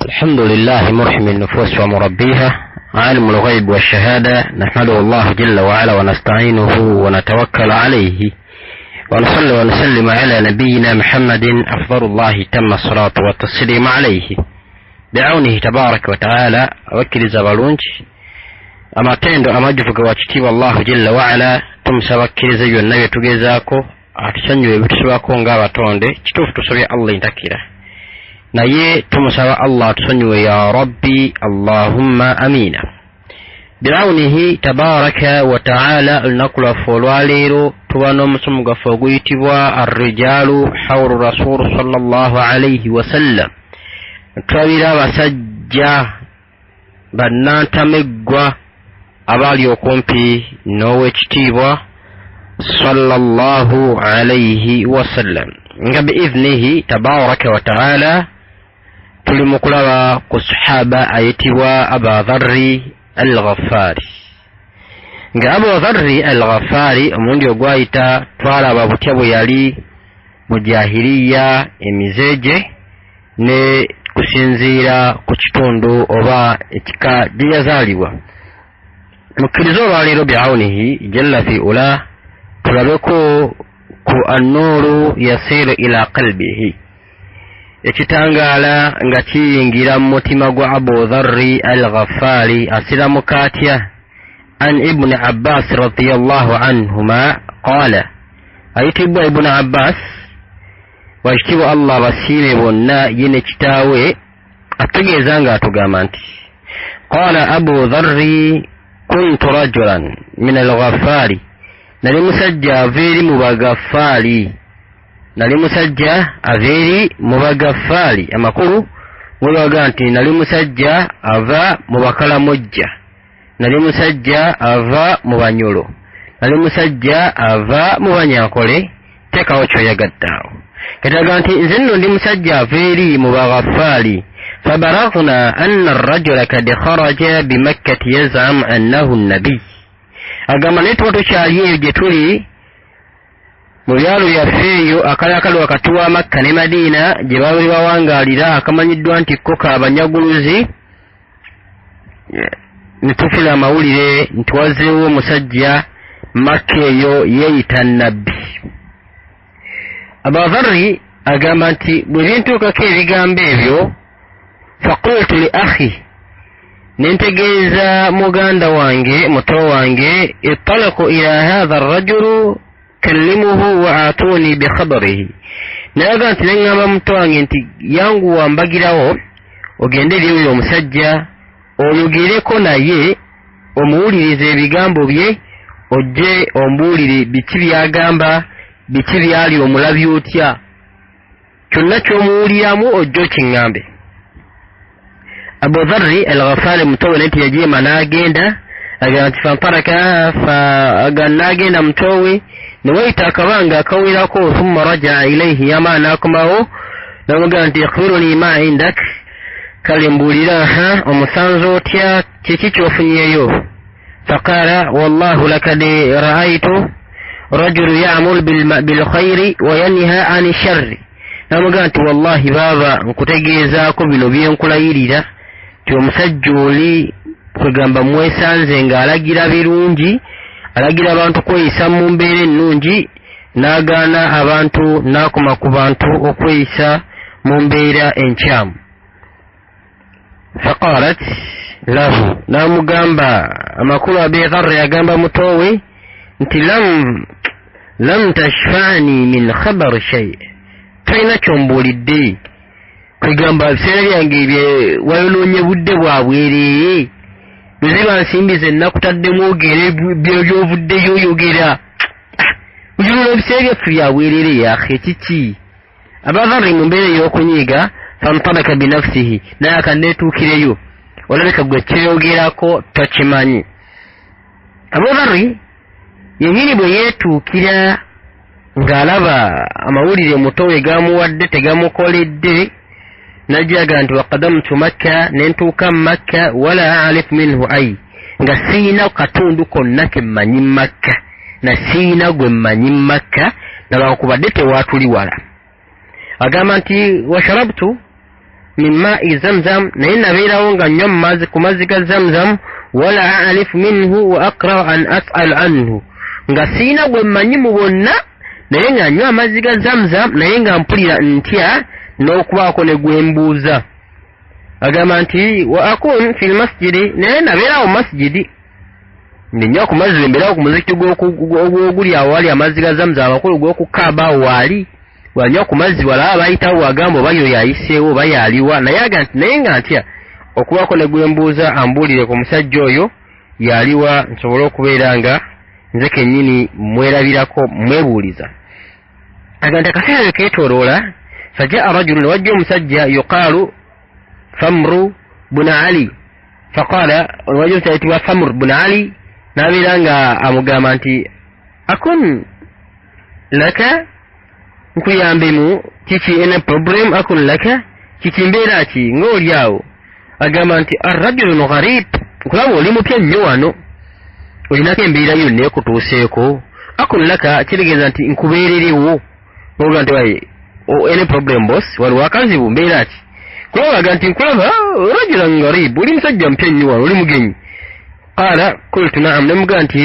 الحمد لله مرحم النفوس ومربيها عالم الغيب والشهادة، نحمده الله جل وعلا ونستعينه ونتوكل عليه ونصلي ونسلم على نبينا محمد أفضل الله تم الصلاة والتسليم عليه بعونه تبارك وتعالى. وكل زبالونج أما تندو أما جفك واتشتيب الله جل وعلا تمسا وكل زيو النبي تجيزاكو أتسنجو يبتسواكو نغاوة تونده چتوف تسوي الله انتكيرا naye tumusaba Allah tusonyiwe ya rabbi allahumma amina bi'aunihi tabaraka wa ta'ala. Olunakula olwaleero tuba n'omusomo gwaffe oguyitibwa ar-rijalu hawlu rasul sallallahu alayhi wa sallam. Tulabira abasajja bannantameggwa abaali okumpi n'owekitiibwa sallallahu alayhi wa sallam nga bi'idhnihi tabaraka wa ta'ala tuli mukulaba ku sahaba ayitibwa Aba Dharri al-Ghaffari. Nga Aba Dharri al-Ghaffari omundi ogwayita twalaba butya bwe yali mu jahiliya emizeje ne kusinziira ku kitundu oba ekika gye yazaalibwa. Mukkiriza olwaleero bi'aunihi jalla fi ula tulabeko ku an-nuru yasiru ila qalbihi, ekitangaala nga kiyingira mu mutima gwa Abu Dharri al-Ghaffari asiramu katya an ibn Abbas radiyallahu anhuma qala, ayitibwa ibn Abbas wajitibwa Allah basiime bonna yine kitaawe ategeeza nga atugamba nti qala Abu Dharri kuntu rajulan min al-Ghaffari, nali musajja aveeri mu Bagaffaali, nali musajja aveeri mu Bagaffaali. Amakulu mulaga nti nali musajja ava mu Bakalamojja, nali musajja ava mu Banyolo, nali musajja ava mu Banyankole. Tekawo kyoyagaddaawo ketaga nti nze nno ndi musajja aveeri mu Bagaffaali. Fabalaghna anna ar-rajula kad kharaja bi Makkah yaz'am annahu an-nabiy. Agamba naye tuba tukyali eyo gye tuli mu byalo byaffe eyo akalakali wakati wa Makka ne Madiina gye baali bawangaalira akamanyiddwa nti ko kabanyaguluzi. Ne tufuna amawulire nti wazeewo omusajja Makka eyo yeeyita nnabbi. Aba Dharri agamba nti bwe bintuukako ebigambo ebyo faqultu li akhi, nentegeeza muganda wange muto wange ittalaku ila hadha ar-rajulu kallimuhu wa atuni bi khabarihi. Nayaga nti neŋŋamba muto wange nti yangu wambagirawo ogende eri oyo omusajja oyogereko naye omuwulirize ebigambo bye, ojje ombuulire biki byagamba, biki byali omulabye otya, kyonna ky'omuwuliramu ojje okiŋŋambe. Abu Dharri al-Ghaffari mutowe nti yajeema n'agenda agamba nti fantaraka n'agenda mutowe ne wayita akabanga akawerako thumma raja'a ilayhi, yama n'akomawo n'amugamba nti ikhbiruni ma indak, kale mbuulira omusanzu otya, kiki ky'ofunyeeyo. Faqala wallahu lakad ra'aytu rajulu ya'mul bil khayri wa yanha 'ani sharri. N'amugamba nti wallahi baaba nkutegeezaako bino byenkulayirira ti omusajja oli kwegamba mwesanze ng'alagira birungi, alagira abantu kweyisa mu mbeera ennungi, n'agaana abantu n'akoma ku bantu okweyisa mu mbeera enkyamu. Faqalat lahu, n'amugamba amakulu Abi Dharri agamba mutowe nti lam tashfani min khabar shay, talina kyombuulidde kwegamba ebiseera byange bye wayonoonye budde bwa bwereere, bweziba nsimbi ze nakutaddemu ogere by'ovuddeyo oyogera, ujulula ebiseera byaffe bya bwereere yakhe kiki. Aba Dharri mu mbeera ey'okunyiiga fantalaka binafsihi, naye akanneetuukireyo olabeka gwe kyeyogerako tokimanyi. Abu Dharri yennyini bwe yeetuukira ng'alaba amawulire mutowe gamuwadde tegamukoledde, najaga nti waqadamtu Makka, nentuuka Makka wala a'rif minhu ay, nga siina katundu konna ke mmanyi Makka na siina gwe mmanyi Makka nabakubadde tewaatuli wala. Agamba nti washarabtu min ma'i zamzam naye nabeerawo nga nnywa ku mazzi ga zamzam wala a'rifu minhu wa aqra'u an as'al anhu nga siina gwe mmanyi mu bonna naye nga nnywa amazzi ga zamzam naye nga mpulira ntya n'okubaako ne gwe mbuuza. Agamba nti wa akun fil masjidi naye nabeerawo masjidi nnywa ku mazzi mbeerawo ku muzikiti gw'oguli awo wali amazzi ga zamzam amakulu gw'okukaaba awo waali wanywa ku mazzi walaba bayitawo wagamba oba yo yayiseewo oba yaliwa naye nga ntya okubaako ne gwe mbuuza ambuulire ku musajja oyo yaliwa nsobole okubeera nga nze kennyini mwerabirako mwebuuliza. Agamba nti akaseera keetooloola fajaa rajulu ne wajja omusajja yuqaalu famru buna ali faqaala wajja omusajja yitibwa famru buna ali n'abeera nga amugamba nti akun laka nkuyambemu kiki ene problem akun laka kiki mbeera ki ng'oli awo. Agamba nti arrajulu gharib kulaba oli mupya nnyo wano olinako embeera yonna ekutuuseeko akun laka kitegeeza nti nkubeererewo noga nti waye ene problem boss waliwo akazibu mbeera ki kulaba nti nkulaba rajulan gharib oli musajja mpya nnyo wano oli mugenyi. Qaala qultu naam nemugaa nti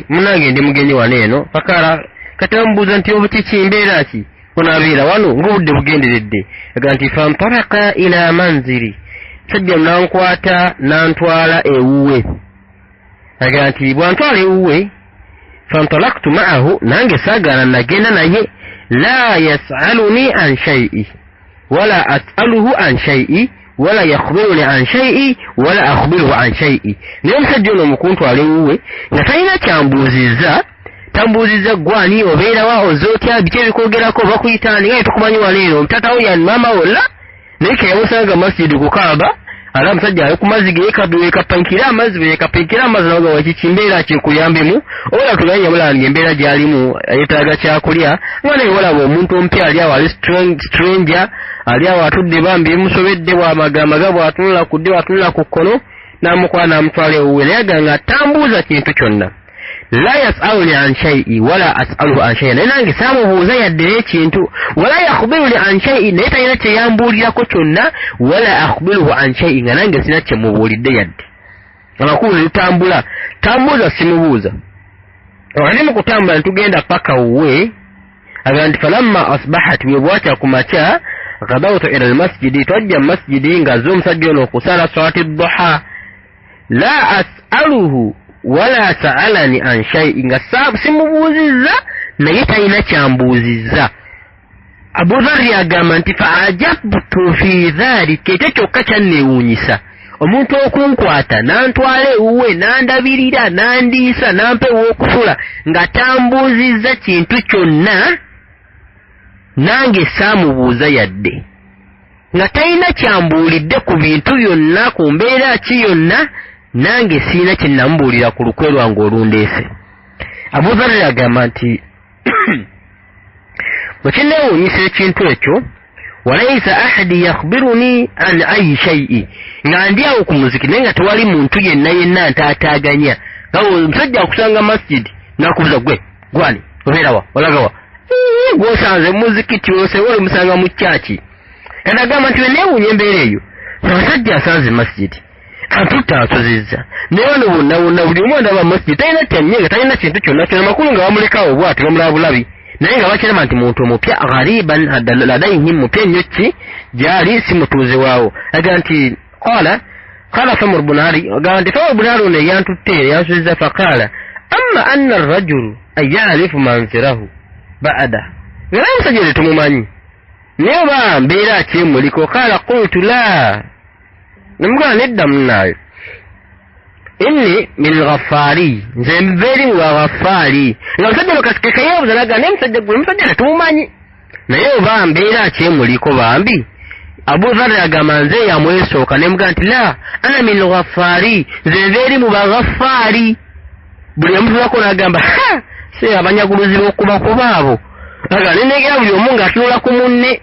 munange ndi mugenyi wano eno fakaala kati bamubuuza nti oba kiki mbeera ki onaabeera wano ng'obudde bugenderedde. Agamba nti fantalaka ila manziri sajja nankwata nantwala ewuwe. Agamba nti bwantwala ewuwe fantalaktu ma'ahu nange saagaana nagenda naye la yas'aluni an shay'i wala as'aluhu an shay'i wala yakhbiruni an shay'i wala akhbiruhu an shay'i. Naye omusajja ono mukuntwala ewuwe nga talina kyambuuzizza tambuuzizza gwani obeerawa ozootya biki ebikwogerako oba kuyitaani nga tukumanyi waleero mutatawo yani maama wola naye keyamusanga masjidi kukaaba ala omusajja ali ku mazzi geekapankira amazzi beekapankira amazzi naga wakiki mbeera kyekuyambemu ola tunaye yamulanga embeera gy'alimu yeetaaga kyakulya nga naye walaba omuntu ompya ali awo ali stranger ali awo atudde bambi emusobedde bwamagamaga bw'atunula ku dde bw'atunula ku kkono n'amukwala n'amutwala ewuwe naye aganga tambuuza kintu kyonna. La yas'aluni an shay'i wala as'aluhu an shay'in naye nange saamubuuza yadde ekintu wala yakhbiruni an shay'in naye talina kyeyambuulirako kyonna wala akhbiruhu an shay'in nga nange sina kyemubuulidde yadde. Amakulu lutambula tambuuza simubuuza wali mu kutambula ntugenda paka wuwe. Agamba nti falamma asbahat bwe bwakya ku makya gadawtu ila almasjidi twajja mu masjidi nga zo omusajja ono okusala salati duha la as'aluhu wala sa'alani an shay'in nga simubuuzizza naye talina kyambuuzizza. Abu Dharr agamba nti fa'ajabtu fi dhalika ekyo kyokka kyanneewuunyisa omuntu okunkwata nantwala ewuwe nandabirira nandiisa nampa ew'okusula nga tambuuzizza kintu kyonna nange saamubuuza yadde nga talina kyambuulidde ku bintu byonna ku mbeera ki yonna nange siina kye namubuulira ku lukwe lwange olundeese. Abu Dharr agamba nti bwe kinneewuunyisa ekintu ekyo walaysa ahadi yakhbiruni an ayi shay'i nga ndi awo ku muziki naye nga tewali muntu yenna ntaataaganya nga omusajja akusanga masjidi nakubuza gwe gwani obeerawa olagawa gwosanze muzikiti osewe olimusanga mu kyaki kati agamba nti weneewuunya embeera eyo abasajja asanze masjidi atutaasozizza naye wano bonna buli omu ndaba masjidi talina tyannyenga talina kintu kyonna kyonna makulu nga bamulekawo bwati bamulaba bulabi naye nga bakiraba nti muntu omupya ghariban ladayhim mupya nnyo ki gyali si mutuuze waawo. Agamba nti qala famr bun ali agamba nti famr bun ali ono yantutte yansuzizza faqaala amma anna arrajulu an ya'rifu manzirahu ba'da nga naye omusajja oyo tumumanyi naye oba mbeera kyemuliko. Qaala qultu la nemugamba nedda munnaayo inni min ghaffari nze mbeeri mu baghaffari nga omusajja bakasikekeyeebuza naga naye omusajja tetumumanyi naye oba mbeera kyemuliko bambi. Abu Dharr agamba nze yamwesooka nemugamba nti la ana min ghaffari nze mbeeri mu baghaffari. Buli omutulako nagamba se abanyaguluzi b'okubakuba abo aga nenegera buli omu ng'atunula ku munne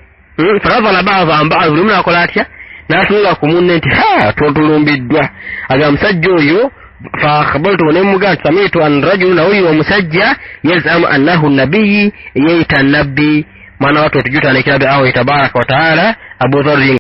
falavala baavamba buli omu nakola atya n'atunula ku munne nti totulumbiddwa. Aga musajja oyo faakhbartu nemugaa nti samitu an rajulu nawulira omusajja yazamu annahu nabiyyi yeeyita nabbi mwana watu otujuta nekirabe awo tabaraka wa taala. Abu Dharr